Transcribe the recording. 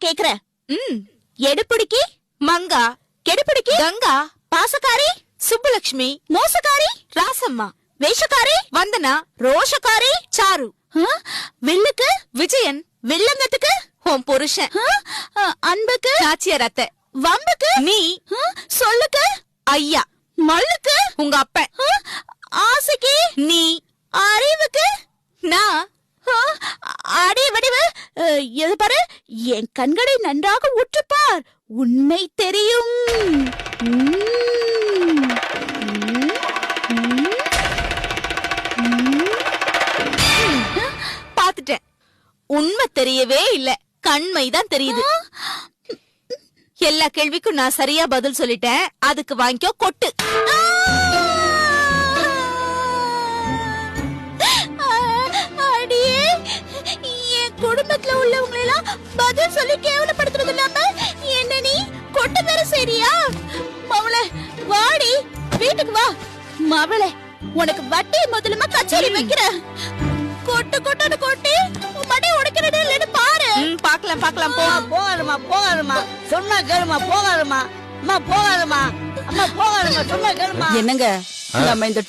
கேக்குறேன். எடுப்பிடிக்கி மங்கா, கெடுப்பிடிக்கி கங்கா, பாசக்காரி சுப்புலட்சுமி, மோசக்காரி ராசம்மா, வேஷக்காரி வந்தனா, ரோஷக்காரி சாரு, வில்லுக்கு விஜயன், வில்லங்கத்துக்கு உன் புருஷன், அன்புக்கு நாச்சியார் அத்தை, வம்புக்கு நீ, சொல்லுக்கு ஐயா, மல்லுக்கு உங்க அப்பன், ஆசைக்கு நீ, அறிவுக்கு நான். அடி வடிவு எது பாரு, என் கண்களை நன்றாக உற்றுப்பார், உண்மை தெரியும். பாத்துட்டேன், உண்மை தெரியவே இல்ல, கண்மைதான் தெரியுது. எல்லா கேள்விக்கும் நான் சரியா பதில் சொல்லிட்டேன், அதுக்கு வாங்கிக்கோ கொட்டு. அடியே, என் குடும்பத்துல உள்ளவங்க எல்லாம் பதில் சொல்லி கேவலப்படுத்துறது இல்லாம என்ன நீ கொட்டு வேற சரியா? மவளே வாடி, வீட்டுக்கு வா. மவளே, உனக்கு வட்டி முதலுமா கச்சேரி வைக்கிற. கொட்டு கொட்டு கொட்டி மடி உடைக்கிறது இல்லன்னு பாரு. பாக்கலாம் பாக்கலாம். போகாதம்மா போகாதம்மா, சொன்னா கேளுமா. போகாதம்மா அம்மா, போகாதம்மா அம்மா, போகாதம்மா, சொன்னா கேளுமா. என்னங்க நம்ம இந்த